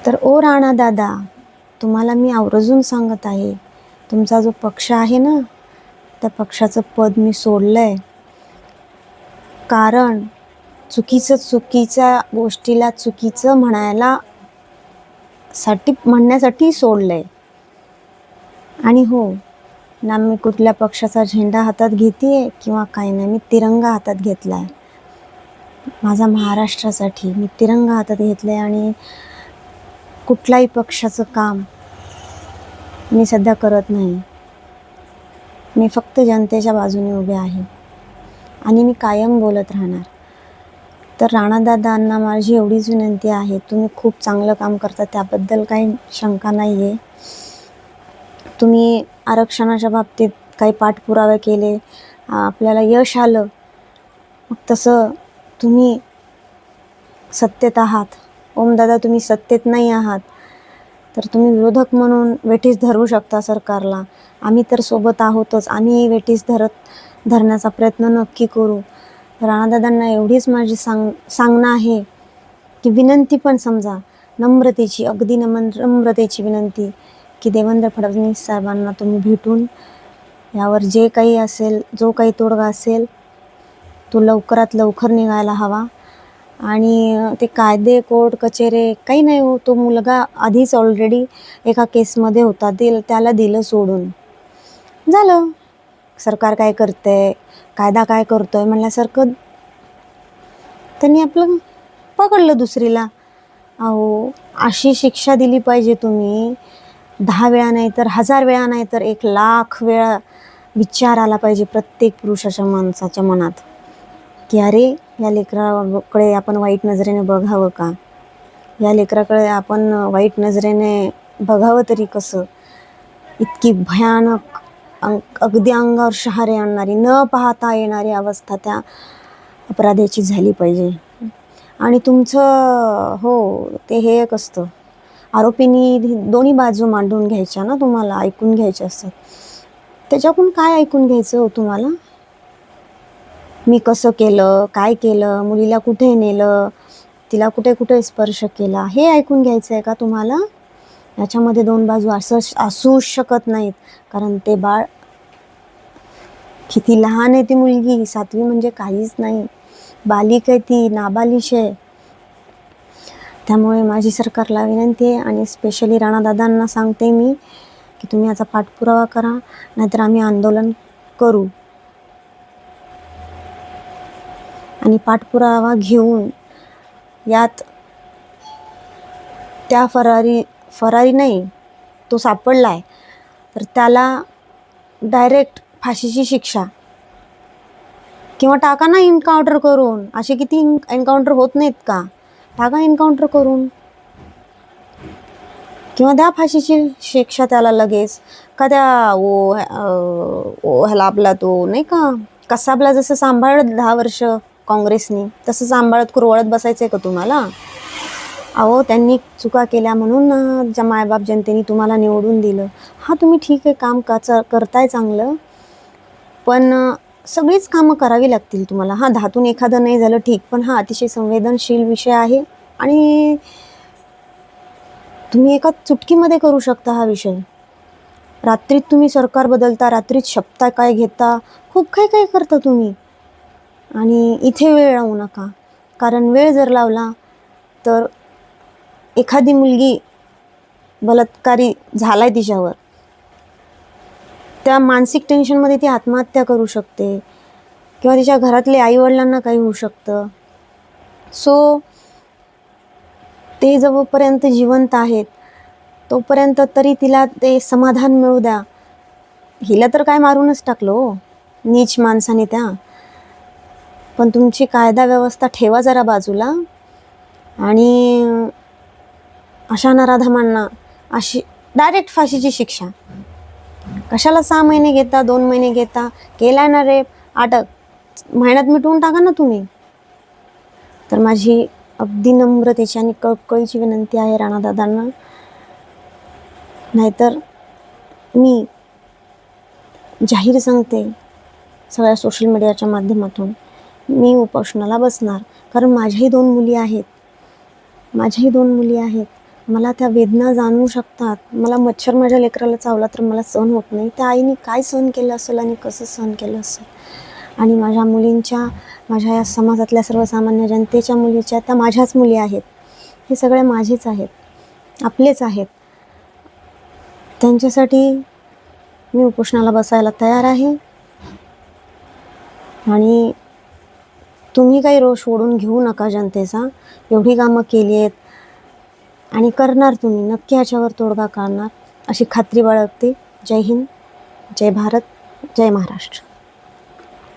तर ओ राणा दादा, तुम्हाला मी आवर्जून सांगत आहे, तुमचा जो पक्ष आहे ना, त्या पक्षाचं पद मी सोडलं आहे. कारण चुकीच्या गोष्टीला चुकीचं म्हणण्यासाठी सोडलं आहे. आणि हो ना, मी कुठल्या पक्षाचा झेंडा हातात घेते आहे किंवा काही नाही, मी तिरंगा हातात घेतला आहे. माझा महाराष्ट्रासाठी मी तिरंगा हातात घेतला आहे. आणि कुठल्याही पक्षाचं काम मी सध्या करत नाही. मी फक्त जनतेच्या बाजूने उभे आहे आणि मी कायम बोलत राहणार. तर राणादादांना माझी एवढीच विनंती आहे, तुम्ही खूप चांगलं काम करता, त्याबद्दल काही शंका नाही आहे. तुम्ही आरक्षणाच्या बाबतीत काही पाठपुरावे केले, आपल्याला यश आलं, मग तसं तुम्ही सत्तेत आहात. ओमदादा, तुम्ही सत्तेत नाही आहात, तर तुम्ही विरोधक म्हणून वेठीस धरू शकता सरकारला. आम्ही तर सोबत आहोतच, आम्ही वेठीस धरण्याचा प्रयत्न नक्की करू. राणादादांना एवढीच माझी सांगणं आहे की विनंती पण समजा, नम्रतेची, अगदी नम्रतेची विनंती की देवेंद्र फडणवीस साहेबांना तुम्ही भेटून यावर जे काही असेल, जो काही तोडगा असेल, तो लवकरात लवकर निघायला हवा. आणि ते कायदे, कोर्ट कचेरे काही नाही हो. तो मुलगा आधीच ऑलरेडी एका केसमध्ये होता, त्याला दिलं सोडून. झालं. सरकार काय करतंय, कायदा काय करतोय म्हणल्यासारखं त्यांनी आपलं पकडलं दुसरीला. अहो, अशी शिक्षा दिली पाहिजे तुम्ही. 10 वेळा नाही तर 1000 वेळा नाही तर 1,00,000 वेळा विचार आला पाहिजे प्रत्येक पुरुषाच्या माणसाच्या मनात की अरे, या लेकराकडे आपण वाईट नजरेने बघावं का? या लेकराकडे आपण वाईट नजरेने बघावं तरी कसं? इतकी भयानक, अगदी अंगावर शहारे आणणारी, न पाहता येणारी अवस्था त्या अपराध्याची झाली पाहिजे. आणि तुमचं हो, ते हे एक असतं, आरोपींनी दोन्ही बाजू मांडून घ्यायच्या ना, तुम्हाला ऐकून घ्यायच्या असतात. त्याच्याकडून काय ऐकून घ्यायचं हो तुम्हाला? मी कसं केलं, काय केलं, मुलीला कुठे नेलं, तिला कुठे कुठे स्पर्श केला, हे ऐकून घ्यायचं आहे का तुम्हाला? याच्यामध्ये दोन बाजू असू शकत नाहीत. कारण ते बाळ किती लहान आहे, ती मुलगी 7वी म्हणजे काहीच नाही, बालिक आहे ती, नाबालिश आहे. त्यामुळे माझी सरकारला विनंती आहे आणि स्पेशली राणादादांना सांगते मी की तुम्ही याचा पाठपुरावा करा, नाहीतर आम्ही आंदोलन करू. आणि पाठपुरावा घेऊन यात त्या फरारी नाही, तो सापडला आहे, तर त्याला डायरेक्ट फाशीची शिक्षा किंवा टाका ना एन्काउंटर करून. असे किती एन्काउंटर होत नाहीत का? टाका एन्काउंटर करून किंवा द्या फाशीची शिक्षा त्याला लगेच. का त्या ह्याला आपला तो नाही का कसाबला जसं सांभाळत 10 वर्ष काँग्रेसनी, तसं सांभाळत कुरवळत बसायचं आहे का तुम्हाला? अहो, त्यांनी चुका केल्या म्हणून मायबाप जनतेने तुम्हाला निवडून दिलं. हां, तुम्ही ठीक आहे, काम करताय चांगलं, पण सगळीच कामं करावी लागतील तुम्हाला. हां, 10तून एखादं नाही झालं ठीक, पण हा अतिशय संवेदनशील विषय आहे आणि तुम्ही एका चुटकीमध्ये करू शकता हा विषय. रात्रीत तुम्ही सरकार बदलता, रात्रीत शपथा काय घेता, खूप काही करता तुम्ही. आणि इथे वेळ लावू नका, कारण वेळ जर लावला तर एखादी मुलगी बलात्कारी झालाय तिच्यावर, त्या मानसिक टेन्शनमध्ये ती आत्महत्या करू शकते किंवा तिच्या घरातले आईवडिलांना काही होऊ शकतं. सो ते जोपर्यंत जिवंत आहेत तोपर्यंत तरी तिला ते समाधान मिळू द्या. हिला तर काय मारूनच टाकलो हो, नीच माणसाने त्या. पण तुमची कायदा व्यवस्था ठेवा जरा बाजूला आणि अशा नराधमांना अशी डायरेक्ट फाशीची शिक्षा. कशाला 6 महिने घेता, 2 महिने घेता? केला ना रेप, अटक, महिन्यात मिटवून टाका ना तुम्ही. तर माझी अगदी नम्रतेची आणि कळकळीची विनंती आहे राणादादांना, नाहीतर मी जाहीर सांगते सगळ्या सोशल मीडियाच्या माध्यमातून, मी उपोषणाला बसणार. कारण माझ्याही 2 मुली आहेत, मला त्या वेदना जाणवू शकतात. मला मच्छर माझ्या लेकराला चावला तर मला सहन होत नाही. त्या आईने काय सहन केलं असेल आणि कसं सहन केलं असेल. आणि माझ्या मुलींच्या, माझ्या या समाजातल्या सर्वसामान्य जनतेच्या मुलीच्या, त्या माझ्याच मुली आहेत. हे सगळे माझेच आहेत, आपलेच आहेत. त्यांच्यासाठी मी उपोषणाला बसायला तयार आहे. आणि तुम्ही काही रोष ओढून घेऊ नका जनतेचा. एवढी कामं केली आहेत आणि करणार तुम्ही, नक्की ह्याच्यावर तोडगा काढणार अशी खात्री बाळगते. जय हिंद, जय भारत, जय महाराष्ट्र.